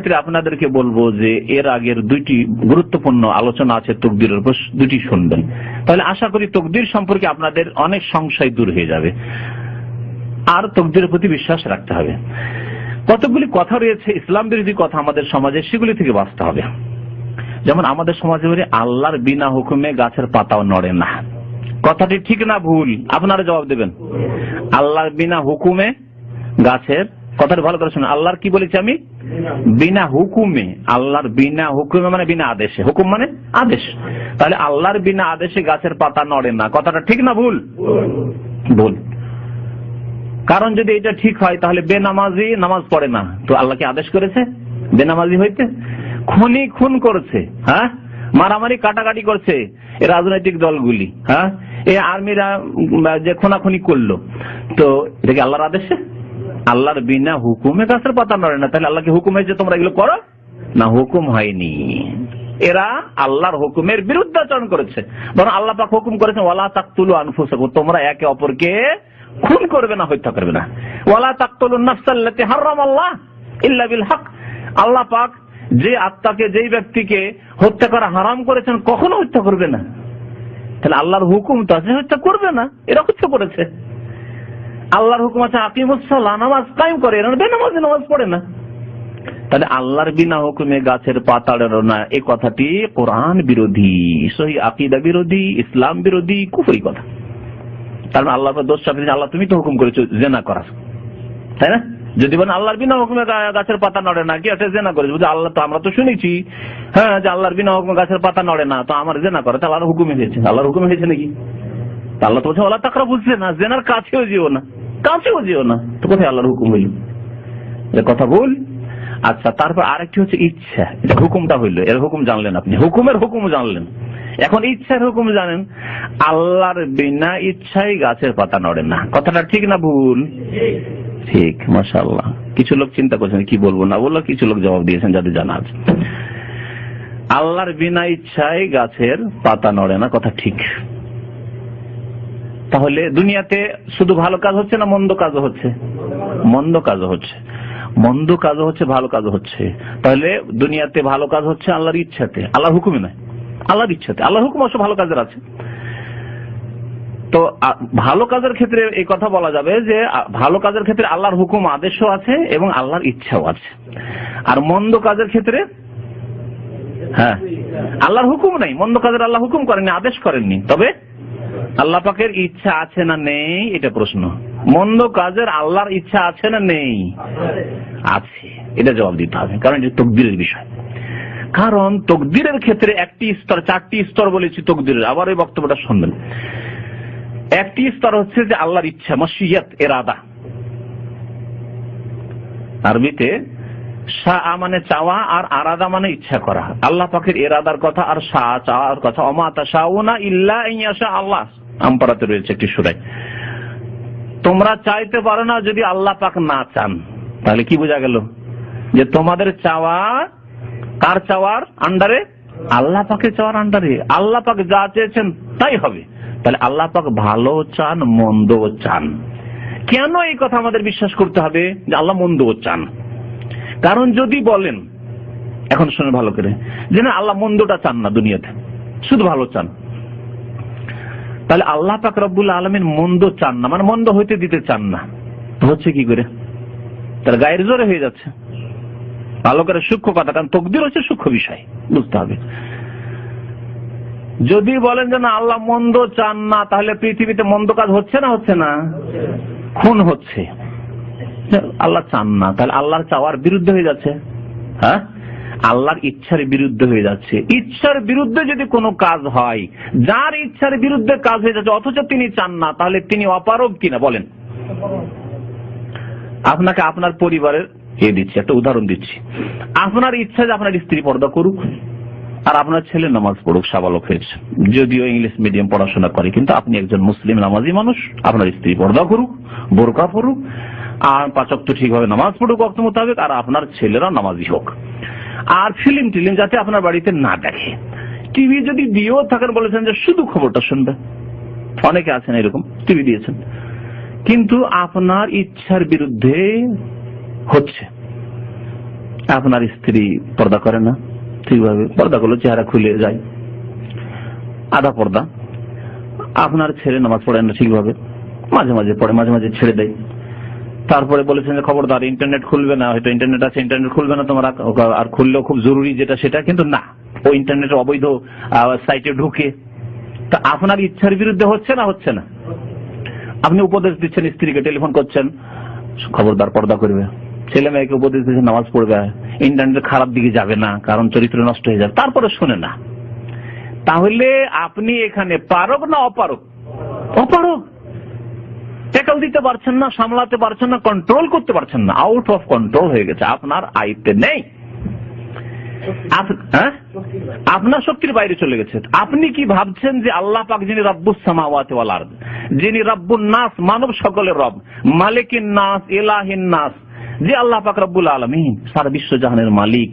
আপনাদেরকে বলবো যে এর আগের দুইটি গুরুত্বপূর্ণ আলোচনা আছে তকদিরের উপর, দুটি শুনবেন, তাহলে আশা করি তকদির সম্পর্কে আপনাদের অনেক সংশয় দূর হয়ে যাবে আর তকদিরের প্রতি বিশ্বাস রাখতে হবে। কতগুলি কথা রয়েছে ইসলাম বিরোধী কথা আমাদের সমাজে, সেগুলি থেকে বাঁচতে হবে। যেমন আমাদের সমাজে বলে আল্লাহর বিনা হুকুমে গাছের পাতাও নড়ে না। কথাটি ঠিক না ভুল? আপনারা জবাব দেবেন। আল্লাহর বিনা হুকুমে গাছের, কথাটা ভালো করে শুনুন, আল্লাহর কি বলেছি আমি? বিনা হুকুমে। আল্লাহর বিনা হুকুমে মানে বিনা আদেশে, হুকুম মানে আদেশ। তাহলে আল্লাহর বিনা আদেশে গাছের পাতা নড়ে না, কথাটা ঠিক না ভুল? ভুল। কারণ যদি এটা ঠিক হয় তাহলে বেনামাজি নামাজ পড়ে না, তো আল্লাহ কি আদেশ করেছে বেনামাজি হইতে? খুনি খুন করছে, হ্যাঁ, মারামারি কাটাকাটি করছে রাজনৈতিক দলগুলি, হ্যাঁ, এই আর্মিরা যে খুনাখুনি করলো, তো এটা কি আল্লাহর আদেশে? আল্লাহর বিনা হুকুমে গাছের পাতা নড়ে না। তাহলে আল্লাহ কি হুকুম হয়েছে তোমরা এগুলো করো না? হুকুম হয়নি। এরা আল্লাহর হুকুমের বিরুদ্ধে আচরণ করেছে। বরং আল্লাহ পাক হুকুম করেছেন ওয়ালা তাকতুলু আনফুসাকুম, তোমরা একে অপরকে খুন করবে না, হত্যা করবে না। ওয়ালা তাকতুলুন নাফসাল্লাতী হারামাল্লাহ ইল্লা বিল হক, আল্লাহ পাক যে আত্মাকে, যেই ব্যক্তিকে হত্যা করা হারাম করেছেন কখনো হত্যা করবে না। তাহলে আল্লাহর হুকুম তো আছে হত্যা করবে না, এরা হত্যা করেছে। আল্লাহর হুকুম আছে আকিমুস সালাহ, নামাজ কায়েম করে, এরা বেনামাজি নামাজ পড়ে না। তাহলে আল্লাহর বিনা হুকুমে গাছের পাতা নড়ে না, এই কথাটি কোরআন বিরোধী, সহিহ আকীদা বিরোধী, ইসলাম বিরোধী, কুফরি কথা। তার মানে আল্লাহর দোষ চাপিয়ে, আল্লাহ তুমি তো হুকুম করেছো জিনা করার, তাই না? যদি বলেন আল্লাহর বিনা হুকুমে গাছের পাতা নড়ে না, কি একটা জিনা করেছে, আল্লাহ তো আমরা তো শুনেছি, হ্যাঁ, যে আল্লাহর বিনা হুকুমে গাছের পাতা নড়ে না, তো আমার জিনা করে, তাহলে আল্লাহর হুকুমে হয়েছে। আল্লাহর হুকুমে হয়েছে নাকি? আল্লাহ তো বলছে ওয়ালা তাকরাবু জিনা, জিনার কাছেও যেও না, কাছেও যেও না, তো কোথায় আল্লাহর হুকুম হইল? এর কথা বল। আচ্ছা, তারপর আরেকটি হচ্ছে ইচ্ছা। এটা হুকুমটা হইলো, এর হুকুম জানলেন আপনি, হুকুমের হুকুম জানলেন। এখন ইচ্ছার হুকুম জানেন। আল্লাহর বিনা ইচ্ছায় গাছের পাতা নড়ে না, কথাটা ঠিক না ভুল? ঠিক, মাশাআল্লাহ। কিছু লোক চিন্তা করছেন কি বলবো না বললো, কিছু লোক জবাব দিয়েছেন যাদের জানা আছে। আল্লাহর বিনা ইচ্ছায় গাছের পাতা নড়ে না, কথা ঠিক। তাহলে দুনিয়াতে শুধু ভালো কাজ হচ্ছে না মন্দ কাজও হচ্ছে? মন্দ কাজও হচ্ছে, মন্দ কাজও হচ্ছে, ভালো কাজও হচ্ছে। তাহলে দুনিয়াতে ভালো কাজ হচ্ছে আল্লাহর ইচ্ছাতে, আল্লাহর হুকুমে নয়, আল্লাহর ইচ্ছাতে। আল্লাহর হুকুম অবশ্য ভালো কাজের আছে। তো ভালো কাজের ক্ষেত্রে এই কথা বলা যাবে যে ভালো কাজের ক্ষেত্রে আল্লাহর হুকুম আদেশও আছে এবং আল্লাহর ইচ্ছাও আছে। আর মন্দ কাজের ক্ষেত্রে, হ্যাঁ, আল্লাহর হুকুম নাই, মন্দ কাজের আল্লাহ হুকুম করেননি, আদেশ করেননি, তবে আল্লাহ পাকের ইচ্ছা আছে না নেই এটা প্রশ্ন। মন্দ কাজের আল্লাহর ইচ্ছা আছে না নেই? আছে, এটা জবাব দিতে হবে, কারণ এটা তাকদীরের বিষয়। কারণ তাকদীরের ক্ষেত্রে একটি স্তর, চারটি স্তর বলেছি তাকদীরের, আবার এই বক্তব্যটা শুনবেন। একটি স্তর হচ্ছে যে আল্লাহর ইচ্ছা, মাশিয়াত, ইরাদা। আরবিতে শাআ মানে চাওয়া আর আরাদা মানে ইচ্ছা করা। আল্লাহ পাকের ইরাদার কথা আর শাআ চাওয়ার কথা, ওমা তাশাউনা ইল্লা আইয়াশা আল্লাহ, আমপারাতে রয়েছে একটি সূরায়। তোমরা চাইতে পারো না যদি আল্লাহ পাক না চান। তাহলে কি বোঝা গেল? যে তোমাদের চাওয়া কার চাওয়ার আন্ডারে? আল্লাহ পাকের চাওয়ার আন্ডারে। আল্লাহ পাক যা চেয়েছেন তাই হবে। তাহলে আল্লাহ পাক ভালো চান, মন্দ চান। কেন এই কথা আমাদের বিশ্বাস করতে হবে যে আল্লাহ মন্দ চান? কারণ যদি বলেন, এখন শুনে ভালো করে, যে না আল্লাহ মন্দটা চান না, দুনিয়াতে শুধু ভালো চান, তাহলে আল্লাহ পাক রব্বুল আলামিন মন্দ চান না, মানে মন্দ হইতে দিতে চান না, হচ্ছে কি করে? তার গায়ের জোরে হয়ে যাচ্ছে। ভালো করে সূক্ষ্ম কথা, কারণ তাকদীর হচ্ছে সূক্ষ্ম বিষয়, বুঝতে হবে। যদি বলেন যে না আল্লাহ মন্দ চান না, তাহলে পৃথিবীতে মন্দ কাজ হচ্ছে না? হচ্ছে না? খুন হচ্ছে। আল্লাহ চান না, তাহলে আল্লাহর চাওয়ার বিরুদ্ধে হয়ে যাচ্ছে, হ্যাঁ, আল্লাহর ইচ্ছার বিরুদ্ধে হয়ে যাচ্ছে। ইচ্ছার বিরুদ্ধে যদি কোনো কাজ হয়, যার ইচ্ছার বিরুদ্ধে কাজ হয়ে যাচ্ছে অথচ তিনি চান না, তাহলে তিনি অপারগ কিনা বলেন? আপনাকে আপনার পরিবারের দিচ্ছি, একটা উদাহরণ দিচ্ছি। আপনার ইচ্ছা যে আপনার স্ত্রী পর্দা করুক আর আপনার ছেলে নামাজ পড়ুক, সাবালক হয়েছে, যদিও ইংলিশ মিডিয়াম পড়াশোনা করে, কিন্তু আপনি একজন মুসলিম নামাজি মানুষ, আপনার স্ত্রী পর্দা করুক, বোরকা পড়ুক, আর 5 ওয়াক্ত ঠিকভাবে নামাজ পড়ুক ওয়াক্ত মোতাবেক, আর আপনার ছেলেরা নামাজি হোক। আর ফিল্ম টিলিম যাতে আপনার বাড়িতে না দেখে। টিভি যদি দিয়েও থাকেন, বলেছেন যে শুধু খবরটা শুনবে, অনেকে আছেন এরকম, টিভি দিয়েছেন, কিন্তু আপনার ইচ্ছার বিরুদ্ধে হচ্ছে, আপনার স্ত্রী পর্দা করে না ঠিকভাবে, পর্দা করলে চেহারা খুলে যায়, আধা পর্দা। আপনার ছেলে নামাজ পড়ে না ঠিকভাবে, মাঝে মাঝে পড়ে, মাঝে মাঝে ছেড়ে দেয়। তারপরে বলেছেন যে খবরদার ইন্টারনেট খুলবে না, হয়তো ইন্টারনেট আছে, ইন্টারনেট খুলবে না তোমরা, আর খুললেও খুব জরুরি যেটা সেটা, কিন্তু না, ও ইন্টারনেটের অবৈধ সাইটে ঢুকে। তা আপনার ইচ্ছার বিরুদ্ধে হচ্ছে না হচ্ছে না? আপনি উপদেশ দিচ্ছেন, স্ত্রীকে টেলিফোন করছেন খবরদার পর্দা করবে, ছেলে মেয়েকে উপদেশ দিচ্ছেন নামাজ পড়বে, ইন্টারনেট খারাপ দিকে যাবে না কারণ চরিত্র নষ্ট হয়ে যাবে, তারপরে শোনে না। তাহলে আপনি এখানে পারক না অপারক? অপারক। ট্যাকল দিতে পারছেন না, সামলাতে পারছেন না, কন্ট্রোল করতে পারছেন না, আউট অফ কন্ট্রোল হয়ে গেছে, আপনার আয়ত্তে নেই, আপনার শক্তির বাইরে চলে গেছে। আপনি কি ভাবছেন যে আল্লাহ পাক যিনি রব্বুস সামাওয়াতি ওয়াল আরদ, যিনি রব্বুন নাস, মানব সকলের রব, মালিকিন নাস, ইলাহিন নাস, যে আল্লাহ পাক রব্বুল আলামিন সারা বিশ্ব জাহানের মালিক,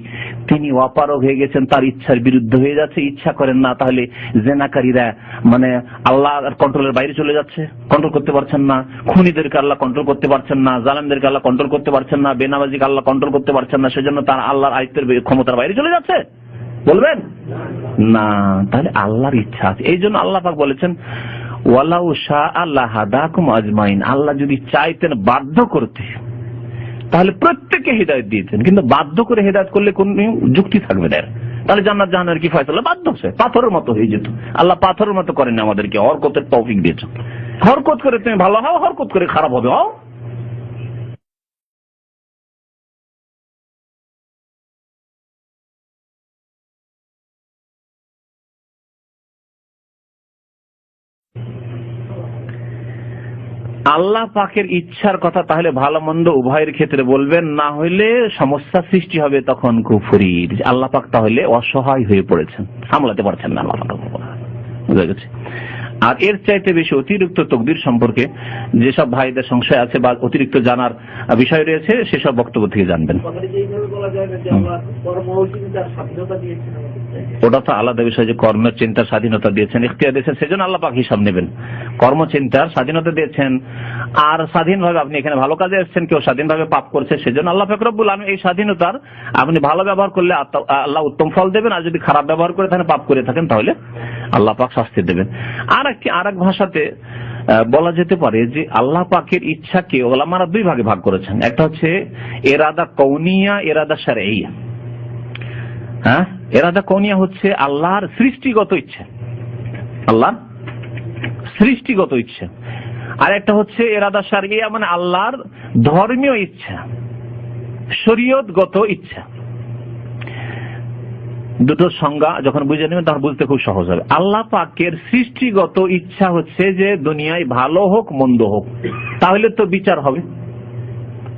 তিনি অপারগ হয়ে গেছেন, তার ইচ্ছার বিরুদ্ধে হয়ে যাচ্ছে, ইচ্ছা করেন না, তাহলে জেনাকারীরা মানে আল্লাহ কন্ট্রোলের বাইরে চলে যাচ্ছে, কন্ট্রোল করতে পারছেন না, খুনিদেরকে আল্লাহ কন্ট্রোল করতে পারছেন না, জালেমদেরকে আল্লাহ কন্ট্রোল করতে পারছেন না, বেনামাজিকে আল্লাহ কন্ট্রোল করতে পারছেন না, সেজন্য তার আল্লাহর আয়ত্তের ক্ষমতার বাইরে চলে যাচ্ছে বলবেন না? তাহলে আল্লাহর ইচ্ছা আছে, এই জন্য আল্লাহ পাক বলেছেন ওয়ালাউ শাআ লাহাদাকুম আজমাইন, আল্লাহ যদি চাইতেন বাধ্য করতে তাহলে প্রত্যেককে হিদায়াত দিয়েছেন, কিন্তু বাধ্য করে হিদায়াত করলে কোন যুক্তি থাকবে না, তাহলে জান্নাত জাহান্নামের কি ফয়সালা? বাধ্য সে পাথরের মতো হয়ে যেত। আল্লাহ পাথরের মতো করেন আমাদেরকে, হরকতের তৌফিক দিয়েছেন, হরকত করে তুমি ভালো হও, হরকত করে খারাপ হবে হও। আল্লাহ পাকের ইচ্ছার কথা তাহলে ভালো মন্দ উভয়ের ক্ষেত্রে বলবেন, না হইলে সমস্যা সৃষ্টি হবে তখন কুফরির। আল্লাহ পাক তাহলে অসহায় হয়ে পড়েছেন, সামলাতে পারছেন না আল্লাহ পাক, বুঝা গেছে। আর এর চাইতে বেশি অতিরিক্ত তকদির সম্পর্কে যেসব ভাইদের সংশয় আছে বা অতিরিক্ত জানার বিষয় রয়েছে সেসব বক্তব্য থেকে জানবেন। ওটা তো আলাদা বিষয় যে কর্মের চিন্তার স্বাধীনতা দিয়েছেন, ইখতিয়ার দিয়েছেন, সেজন্য আল্লাহ পাক হিসাব নেবেন। কর্মচিন্তার স্বাধীনতা দিয়েছেন, আর স্বাধীনভাবে আপনি এখানে ভালো কাজে এসেছেন, কেউ স্বাধীনভাবে পাপ করছে, সেজন্য আল্লাহ পাক রব্বুল আলামিন এই স্বাধীনতার আপনি ভালো ব্যবহার করলে আল্লাহ উত্তম ফল দেবেন, আর যদি খারাপ ব্যবহার করে থাকেন, পাপ করে থাকেন, তাহলে আল্লাহ পাক শাস্তি দেবেন। আর এক ভাষাতে বলা যেতে পারে যে আল্লাহ পাকের ইচ্ছাকে ওলামারা দুই ভাগে ভাগ করেছেন, একটা হচ্ছে ইরাদা কওনিয়া, ইরাদা শারঈয়া। ইরাদা কওনিয়া হচ্ছে আল্লাহর সৃষ্টিগত ইচ্ছা, আল্লাহর সৃষ্টিগত ইচ্ছা, আর একটা হচ্ছে ইরাদা শারঈয়া, মানে আল্লাহর ধর্মীয় ইচ্ছা, শরীয়তগত ইচ্ছা। দুটো সংজ্ঞা যখন বুঝে নেবেন তখন বুঝতে খুব সহজ হবে। আল্লাহ পাকের সৃষ্টিগত ইচ্ছা হচ্ছে যে দুনিয়ায় ভালো হোক মন্দ হোক, তাহলে তো বিচার হবে,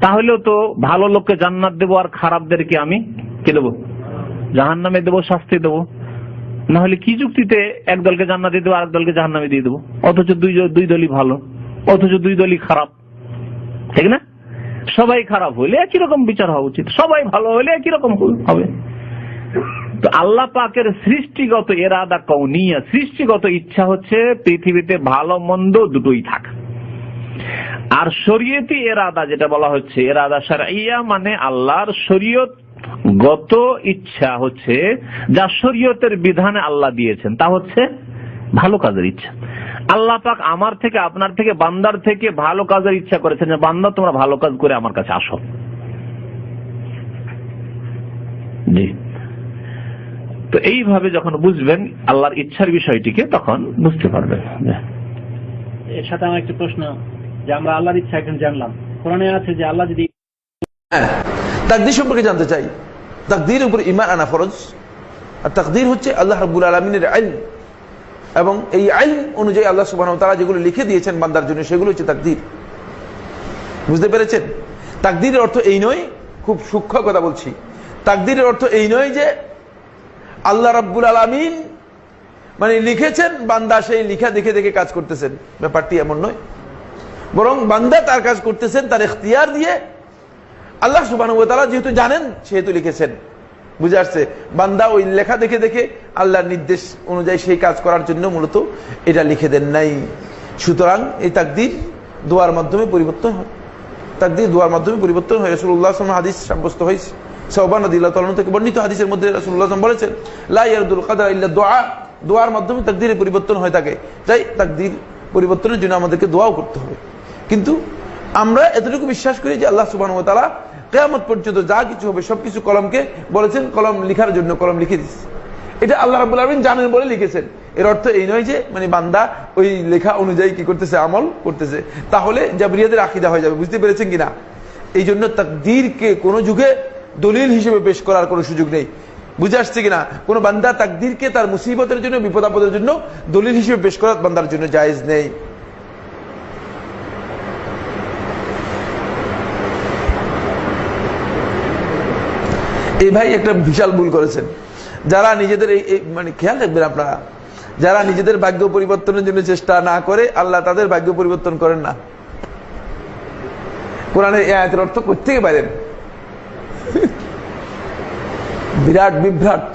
তাহলে তো ভালো লোককে জান্নাত দেবো আর খারাপদেরকে আমি কি দেবো? জাহান্নামে দেবো, শাস্তি দেবো। না হলে কি যুক্তিতে এক দলকে জান্নাতে দেবো, আরেক দলকে জাহান্নামে দিয়ে দেবো? অথচ দুই দলই ভালো, অথচ দুই দলই খারাপ, ঠিক না? সবাই খারাপ হইলে একই রকম বিচার হওয়া উচিত, সবাই ভালো হইলে একই রকম হবে। তো আল্লাহ পাকের সৃষ্টিগত ইরাদা কওনিয়া, সৃষ্টিগত ইচ্ছা হচ্ছে পৃথিবীতে ভালো মন্দ দুটোই থাকা। আর শরীয়তি ইরাদা যেটা বলা হচ্ছে ইরাদা শারঈয়া, মানে আল্লাহর শরীয়তগত ইচ্ছা হচ্ছে যা শরীয়তের বিধানে আল্লাহ দিয়েছেন, তা হচ্ছে ভালো কাজের ইচ্ছা। আল্লাহ পাক আমার থেকে, আপনার থেকে, বান্দার থেকে ভালো কাজের ইচ্ছা করেছেন যে বান্দা তোমরা ভালো কাজ করে আমার কাছে আসো। জি, তো এইভাবে যখন বুঝবেন আল্লাহর ইচ্ছার বিষয়টিকে তখন বুঝতে পারবেন। এর সাথে আমার একটা প্রশ্ন, যে আমরা আল্লাহর ইচ্ছা এখন জানলাম, কোরআনে আছে যে আল্লাহ যদি তাকদীর সম্পর্কে জানতে চাই, তাকদীর উপর ঈমান আনা ফরজ। আর তাকদীর হচ্ছে আল্লাহ রাব্বুল আলামিনের ইলম, এবং এই ইলম অনুযায়ী আল্লাহ সুবহানাহু ওয়া তাআলা যেগুলো লিখে দিয়েছেন বান্দার জন্য সেগুলো হচ্ছে তাকদীর। বুঝতে পেরেছেন? তাকদীরের অর্থ এই নয়, খুব সূক্ষ্ম কথা বলছি, তাকদীরের অর্থ এই নয় যে আল্লাহ রাব্বুল আলামিন মানে লিখেছেন, বান্দা সেই লিখা দেখে দেখে কাজ করতেছেন, ব্যাপারটি এমন নয়। বরং বান্দা তার কাজ করতেছেন তার ইখতিয়ার দিয়ে, আল্লাহ সুবহানাহু ওয়া তাআলা যেহেতু জানেন সেহেতু লিখেছেন। বুঝে আসছে? বান্দা ওই লেখা দেখে দেখে আল্লাহর নির্দেশ অনুযায়ী সেই কাজ করার জন্য মূলত এটা লিখে দেন নাই। সুতরাং এই তাকদীর দোয়ার মাধ্যমে পরিবর্তন হয়, তাকদীর দোয়ার মাধ্যমে পরিবর্তন হয়। রাসূলুল্লাহ সাল্লাল্লাহু আলাইহি ওয়াসাল্লাম হাদিস সাব্যস্ত হয়েছে সাওবান রাদিয়াল্লাহু তাআলা থেকে বর্ণিত হাদিসের মধ্যে রাসূলুল্লাহ সাল্লাল্লাহু আলাইহি ওয়াসাল্লাম বলেছেন, লা ইয়ারদুল কদর ইল্লা দুআ, দোয়ার মাধ্যমে তাকদীরের পরিবর্তন হয়ে থাকে। তাই তাকদীর পরিবর্তনের জন্য আমাদেরকে দোয়াও করতে হবে। কিন্তু আমরা এতটুকু বিশ্বাস করি যে আল্লাহ সুবহানাহু ওয়া তাআলা কিয়ামত পর্যন্ত যা কিছু হবে সবকিছু কলমকে বলেছেন কলম লিখার জন্য, কলম লিখে দিচ্ছে। এটা আল্লাহ রাব্বুল আলামিন জানেন বলে লিখেছেন। এর অর্থ এই নয় যে বান্দা ওই লেখা অনুযায়ী কি করতেছে, আমল করতেছে, তাহলে জাবরিয়াদের আকীদা হয়ে যাবে। বুঝতে পেরেছেন কিনা? এই জন্য তাকদীরকে কোনো যুগে দলিল হিসেবে পেশ করার কোনো সুযোগ নেই। বুঝে আসছে কিনা? কোন বান্দা তাকদীরকে তার মুসিবতের জন্য, বিপদ আপদের জন্য দলিল হিসেবে পেশ করা বান্দার জন্য জায়েজ নেই। এই ভাই একটা বিশাল ভুল করেছেন। যারা নিজেদের খেয়াল রাখবেন আপনারা, যারা নিজেদের ভাগ্য পরিবর্তনের জন্য চেষ্টা না করে আল্লাহ তাদের ভাগ্য পরিবর্তন করেন না। কোরআনের এই আয়াতের অর্থ কোত্থেকে পারেন? বিরাট বিভ্রাট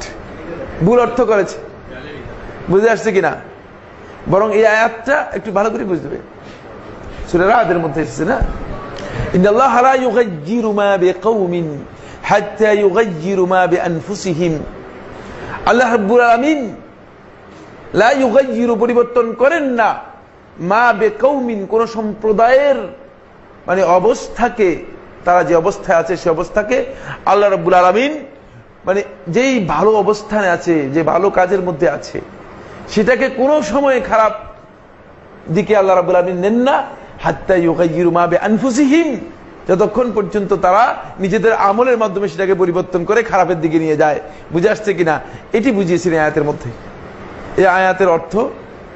ভুল অর্থ করেছে। বুঝে আসছে কিনা? বরং এই আয়াতটা একটু ভালো করে বুঝতে হবে। সূরা রাদের মধ্যে এসেছে না, ইন্নাল্লাহা লা ইউগাইয়িরু মা বিকাউমিন হাত্তা ইউগাইয়িরু মা বিআনফুসিহিম। আল্লাহ রাব্বুল আলামিন লা ইউগাইয়িরু পরিবর্তন করেন না, মা বিকাউমিন কোন সম্প্রদায়ের অবস্থাকে, তারা যে অবস্থায় আছে সে অবস্থাকে আল্লাহ রাব্বুল আলামিন যেই ভালো অবস্থানে আছে, যে ভালো কাজের মধ্যে আছে, সেটাকে কোনো সময় খারাপ দিকে আল্লাহ রাব্বুল আলামিন নেন না। হাত্তা ইউগাইয়িরু মা বিআনফুসিহিম, যতক্ষণ পর্যন্ত তারা নিজেদের আমলের মাধ্যমে সেটাকে পরিবর্তন করে খারাপের দিকে নিয়ে যায়। বুঝে আসছে কিনা? এটি বুঝিয়েছিলেন আয়াতের মধ্যে। এই আয়াতের অর্থ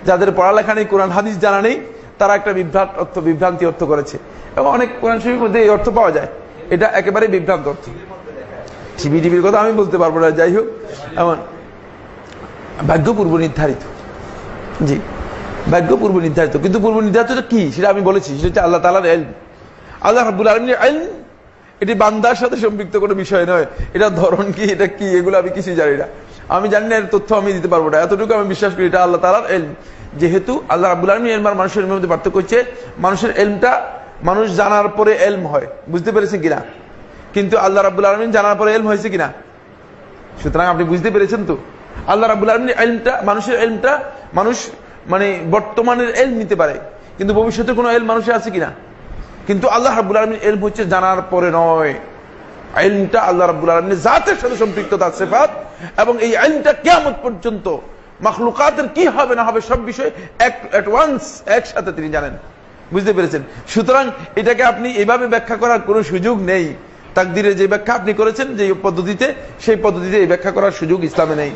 যাদের পড়ালেখা নেই, কোরআন হাদিস জানা নেই, তারা একটা বিভ্রান্তি অর্থ করেছে। এবং অনেক কোরআন শরীফের মধ্যে এই অর্থ পাওয়া যায়। এটা একেবারে বিভ্রান্ত অর্থ। টিভির কথা আমি বলতে পারবো না। যাই হোক, এমন ভাগ্য পূর্ব নির্ধারিত। জি, ভাগ্য পূর্ব নির্ধারিত, কিন্তু পূর্ব নির্ধারিত কি সেটা আমি বলেছি, সেটা হচ্ছে আল্লাহ তাআলার ইলম। আল্লাহ রাব্বুল আলামিনের ইলম, এটি বান্দার সাথে সম্পৃক্ত কোনো বিষয় নয়। এটা ধরন কি, এটা কি, এগুলো আমি কিছুই জানি না। আমি জানি না, এর তথ্য আমি দিতে পারবো না। এতটুকু আমি বিশ্বাস করি এটা আল্লাহ তাআলার ইলম। যেহেতু আল্লাহ রাব্বুল আলামিন ইলম আর মানুষের ইলমের মধ্যে পার্থক্য হচ্ছে, মানুষের ইলমটা মানুষ জানার পরে ইলম হয়। বুঝতে পেরেছেন কিনা? কিন্তু আল্লাহ রাব্বুল আলামিন জানার পরে ইলম হয়েছে কিনা? সুতরাং আপনি বুঝতে পেরেছেন তো, আল্লাহ রাব্বুল আলামিনের ইলমটা, মানুষের ইলমটা মানুষ বর্তমানের ইলম নিতে পারে, কিন্তু ভবিষ্যতে কোনো ইলম মানুষের আছে কিনা? কিন্তু আল্লাহ রাব্বুল আলামিনের ইলম হচ্ছে জানার পরে নয়। ইলমটা আল্লাহ রাব্বুল আলামিনের জাতের সাথে সম্পৃক্ত, তার সিফাত, এবং এই ইলমটা কিয়ামত পর্যন্ত মাখলুকাতের কি হবে না হবে সব বিষয় এট ওয়ান্স, একসাথে তিনি জানেন। বুঝতে পেরেছেন? সুতরাং এটাকে আপনি এভাবে ব্যাখ্যা করার কোনো সুযোগ নেই। তাকদীরের যে ব্যাখ্যা আপনি করেছেন যে পদ্ধতিতে, সেই পদ্ধতিতে এই ব্যাখ্যা করার সুযোগ ইসলামে নেই।